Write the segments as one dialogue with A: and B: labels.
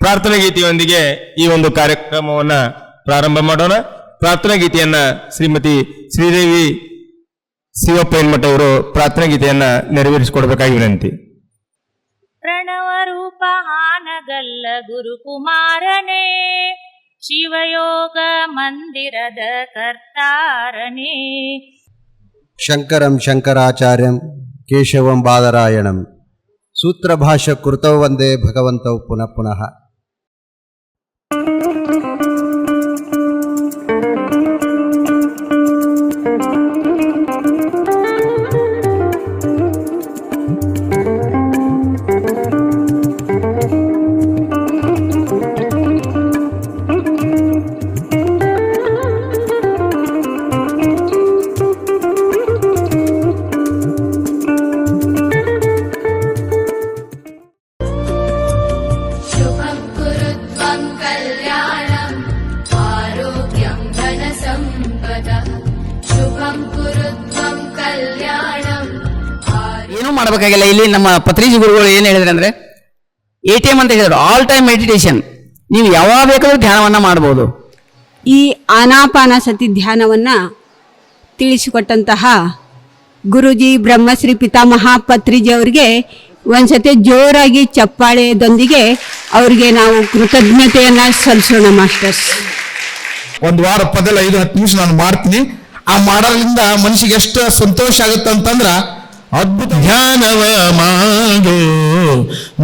A: ಪ್ರಾರ್ಥನಾ ಗೀತೆಯೊಂದಿಗೆ ಈ ಒಂದು ಕಾರ್ಯಕ್ರಮವನ್ನ ಪ್ರಾರಂಭ ಮಾಡೋಣ. ಪ್ರಾರ್ಥನಾ ಗೀತೆಯನ್ನ ಶ್ರೀಮತಿ ಶ್ರೀದೇವಿ ಶಿವಪ್ಪ ಹೆಣ್ಮಠ ಅವರು ಪ್ರಾರ್ಥನಾ ಗೀತೆಯನ್ನ ನೆರವೇರಿಸಿಕೊಡ್ಬೇಕಾಗಿ ವಿನಂತಿ.
B: ಪ್ರಣವ ರೂಪ ಆನಗಲ್ಲ ಗುರುಕುಮಾರನೇ, ಶಿವಯೋಗ ಮಂದಿರದ ಕರ್ತಾರನೇ.
C: ಶಂಕರಂ ಶಂಕರಾಚಾರ್ಯಂ ಕೇಶವಂ ಬಾದರಾಯಣಂ ಸೂತ್ರಭಾಷ್ಯ ಕೃತೌ ವಂದೇ ಭಗವಂತೌ ಪುನಃ ಪುನಃ.
D: ಏನೂ ಮಾಡಬೇಕಾಗಿಲ್ಲ. ಇಲ್ಲಿ ನಮ್ಮ ಪತ್ರಿಜಿ ಗುರುಗಳು ಏನು ಹೇಳಿದ್ರೆ ಅಂದ್ರೆ ATM ಅಂತ ಹೇಳಿದ್ರು, ಆಲ್ ಟೈಮ್ ಮೆಡಿಟೇಷನ್. ನೀವು ಯಾವಾಗ ಬೇಕಾದ್ರೂ ಧ್ಯಾನವನ್ನ ಮಾಡಬಹುದು.
E: ಈ ಆನಾಪಾನಸತಿ ಧ್ಯಾನವನ್ನ ತಿಳಿಸಿಕೊಟ್ಟಂತಹ ಗುರುಜಿ ಬ್ರಹ್ಮಶ್ರೀ ಪಿತಾಮಹ ಪತ್ರಿಜಿ ಅವರಿಗೆ ಒಂದ್ಸತಿ ಜೋರಾಗಿ ಚಪ್ಪಾಳೆಯೊಂದಿಗೆ ಅವರಿಗೆ ನಾವು ಕೃತಜ್ಞತೆಯನ್ನ ಸಲ್ಲಿಸೋಣ. ಮಾಸ್ಟರ್ಸ್,
F: ಒಂದು ವಾರ ಪದಲ್ಲ 5-10 ನಿಮಿಷ ನಾನು ಮಾಡ್ತೀನಿ. ಆ ಮಾಡೋದ್ರಿಂದ ಮನಸ್ಸಿಗೆ ಎಷ್ಟು ಸಂತೋಷ ಆಗುತ್ತೆ ಅಂತಂದ್ರ ಅದ್ಭುತ. ಧ್ಯಾನವ ಮಾಡು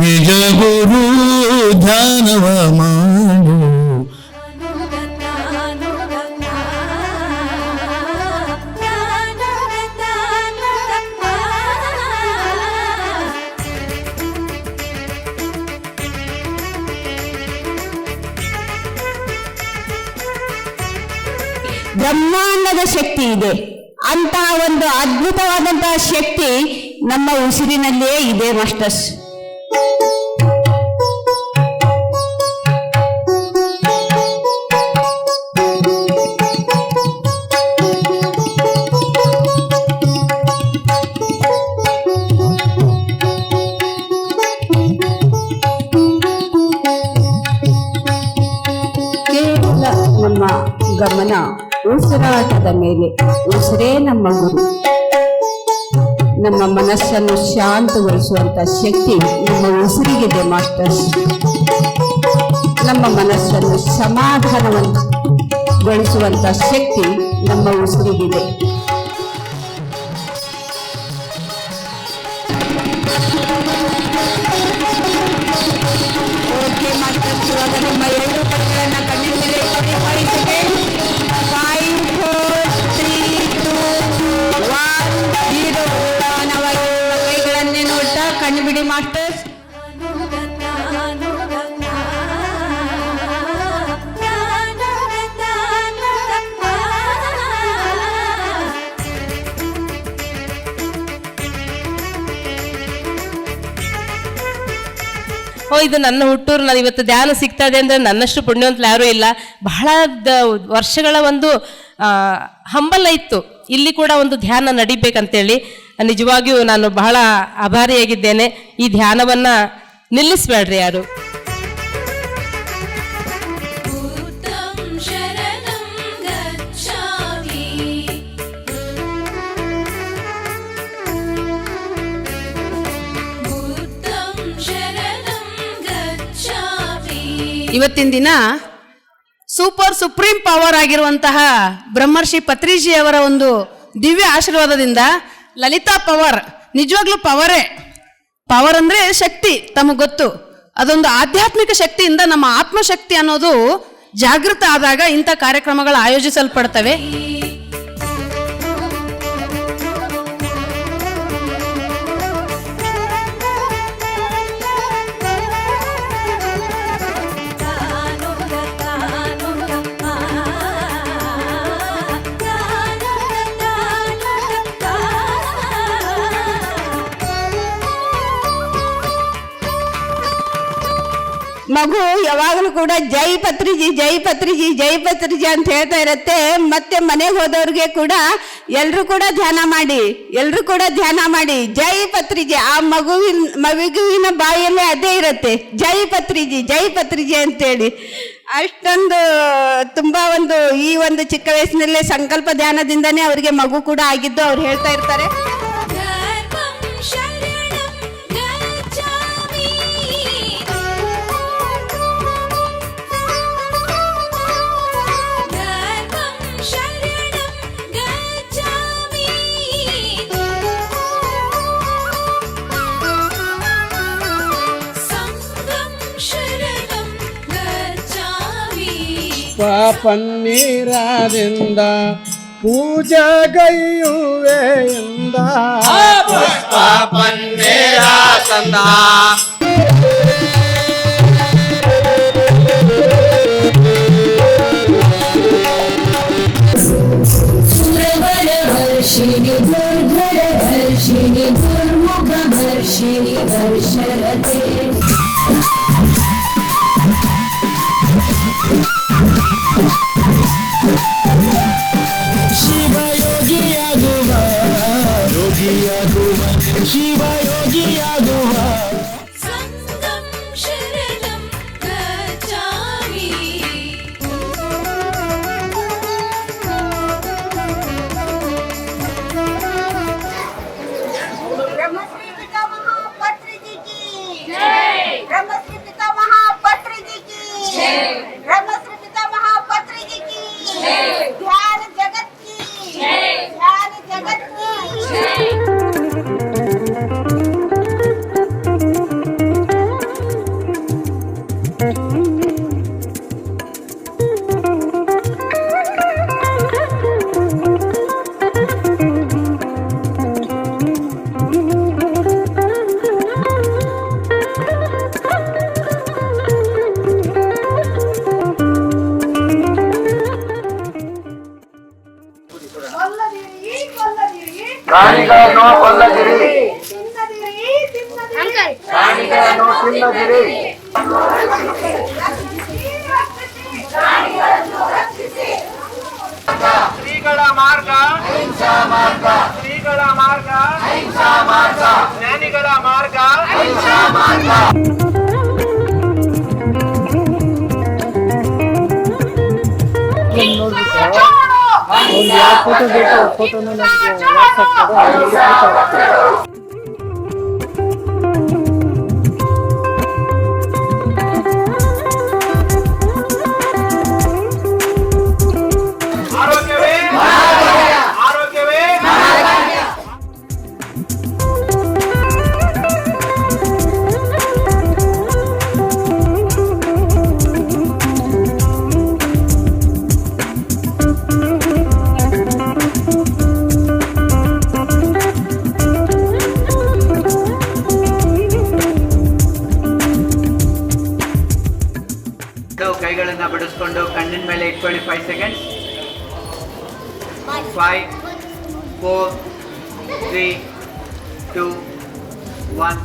F: ನಿಜ ಗುರು ಧ್ಯಾನವ ಮಾಡು.
E: ಬ್ರಹ್ಮಾಂಡದ ಶಕ್ತಿ ಇದೆ. ಅಂತ ಒಂದು ಅದ್ಭುತವಾದಂತಹ ಶಕ್ತಿ ನಮ್ಮ ಉಸಿರಿನಲ್ಲಿಯೇ ಇದೆ ಮಾಸ್ಟರ್ಸ್. ಕೇವಲ ನಮ್ಮ ಗಮನ ಉಸಿರಾಟದ ಮೇಲೆ. ಉಸಿರೇ ನಮ್ಮ ಗುರು. ನಮ್ಮ ಮನಸ್ಸನ್ನು ಶಾಂತಗೊಳಿಸುವಂತ ಶಕ್ತಿ ನಮ್ಮ ಉಸಿರಿಗಿದೆ ಮಾಸ್ಟರ್ಸ್. ನಮ್ಮ ಮನಸ್ಸನ್ನು ಸಮಾಧಾನಗೊಳಿಸುವಂತ ಶಕ್ತಿ ನಮ್ಮ ಉಸಿರಿಗಿದೆ. ಓಕೆ ಮಾಸ್ಟರ್ಸ್, ಇವಾಗ ನಿಮ್ಮ 2 ಪದಗಳನ್ನು ಕಣ್ಣಿನ ಮೇಲೆ ಇಟ್ಟು 5 ಸೆಕೆಂಡ್. 5, 4, 3, 2, 1, 0. ಕೈಗಳನ್ನೇ ನೋಡ್ತಾ ಕಣ್ಣು ಬಿಡಿ ಮಾಸ್ಟರ್ಸ್.
G: ಇದು ನನ್ನ ಹುಟ್ಟೂರು, ನಾನು ಇವತ್ತು ಧ್ಯಾನ ಸಿಗ್ತಾ ಇದೆ ಅಂದರೆ ನನ್ನಷ್ಟು ಪುಣ್ಯವಂತಲು ಯಾರೂ ಇಲ್ಲ. ಬಹಳ ವರ್ಷಗಳ ಒಂದು ಹಂಬಲ ಇತ್ತು ಇಲ್ಲಿ ಕೂಡ ಒಂದು ಧ್ಯಾನ ನಡಿಬೇಕಂತೇಳಿ. ನಿಜವಾಗಿಯೂ ನಾನು ಬಹಳ ಆಭಾರಿಯಾಗಿದ್ದೇನೆ. ಈ ಧ್ಯಾನವನ್ನು ನಿಲ್ಲಿಸಬೇಡ್ರಿ ಯಾರು.
E: ಇವತ್ತಿನ ದಿನ ಸುಪ್ರೀಂ ಪವರ್ ಆಗಿರುವಂತಹ ಬ್ರಹ್ಮರ್ಷಿ ಪತ್ರಿಜಿ ಅವರ ಒಂದು ದಿವ್ಯ ಆಶೀರ್ವಾದದಿಂದ ಲಲಿತಾ ಪವರ್, ನಿಜವಾಗ್ಲೂ ಪವರ್ ಅಂದ್ರೆ ಶಕ್ತಿ, ತಮಗೆ ಗೊತ್ತು. ಅದೊಂದು ಆಧ್ಯಾತ್ಮಿಕ ಶಕ್ತಿಯಿಂದ ನಮ್ಮ ಆತ್ಮಶಕ್ತಿ ಅನ್ನೋದು ಜಾಗೃತ ಆದಾಗ ಇಂಥ ಕಾರ್ಯಕ್ರಮಗಳು ಆಯೋಜಿಸಲ್ಪಡ್ತವೆ.
H: ಮಗು ಯಾವಾಗಲೂ ಕೂಡ ಜೈ ಪತ್ರಿಜಿ ಜೈ ಪತ್ರಿಜಿ ಜೈ ಪತ್ರಿಜಿ ಅಂತ ಹೇಳ್ತಾ ಇರತ್ತೆ. ಮತ್ತೆ ಮನೆಗೆ ಹೋದವ್ರಿಗೆ ಕೂಡ ಎಲ್ರು ಕೂಡ ಧ್ಯಾನ ಮಾಡಿ ಜೈ ಪತ್ರಿಜಿ. ಆ ಮಗುವಿನ ಬಾಯಲ್ಲೇ ಅದೇ ಇರತ್ತೆ, ಜೈ ಪತ್ರಿಜಿ ಅಂತೇಳಿ. ಅಷ್ಟೊಂದು ತುಂಬಾ ಈ ಒಂದು ಚಿಕ್ಕ ವಯಸ್ಸಿನಲ್ಲೇ ಸಂಕಲ್ಪ ಧ್ಯಾನದಿಂದನೇ ಅವರಿಗೆ ಮಗು ಕೂಡ ಆಗಿದ್ದು ಅವ್ರು ಹೇಳ್ತಾ ಇರ್ತಾರೆ.
I: ಪನ್ನೀರದಿಂದ ಪೂಜೆಗೈಯುವೆ ಎಂದ ಪುಷ್ಪ ಪನ್ನೀರ ತಂದ
J: ಹರ್ಷಿಣಿ ದುರ್ಧರ ಹರ್ಷಿಣಿ ದುರ್ಮುಖ ಹರ್ಷಿಣಿ ಹರ್ಷರತೆ
I: ಶಿವಯೋಗಿಯಾಗುವ ಶಿವಯೋಗಿಯಾಗುವ
J: ಸಂಗಂ ಶರಣಂ ಗಚ್ಚಾಮಿ
H: ಬ್ರಹ್ಮಶ್ರೀ ಪಿತಾಮಹ ಪತ್ರಿಜಿ ಕಿ ಜೈ. ಬ್ರಹ್ಮಶ್ರೀ ಪಿತಾಮಹ ಪತ್ರಿಜಿ ಕಿ ಜೈ. ಬ್ರಹ್ಮಶ್ರೀ ಪಿತಾಮಹ ಪತ್ರಿಜಿ ಕಿ ಜೈ. ಧ್ಯಾನ ಜಗತ್ की जय. ध्यान जगत की जय.
I: ಪ್ರಾಣಿಗಳನ್ನು ಕೊಲ್ಲದಿರಿ, ಪ್ರಾಣಿಗಳನ್ನು ತಿನ್ನದಿರಿ. ಶ್ರೀಗಳ ಮಾರ್ಗ ಅಹಿಂಸಾ ಮಾರ್ಗ, ಶ್ರೀಗಳ ಮಾರ್ಗ ಅಹಿಂಸಾ ಮಾರ್ಗ, ಜ್ಞಾನಿಗಳ ಮಾರ್ಗ ಅಹಿಂಸಾ ಮಾರ್ಗ. ಫೋಟೋ ಬೇಕು, ಫೋಟೋನ ನನಗೆ ವಾಟ್ಸಪ್ ಆರೋಗ್ಯವೇ ಆರೋಗ್ಯವೇ
K: ಕೈಗಳನ್ನ ಬಿಡಿಸ್ಕೊಂಡು ಕಣ್ಣಿನ ಮೇಲೆ ಇಟ್ಕೊಳ್ಳಿ. 5 seconds. 5 4 3 2 1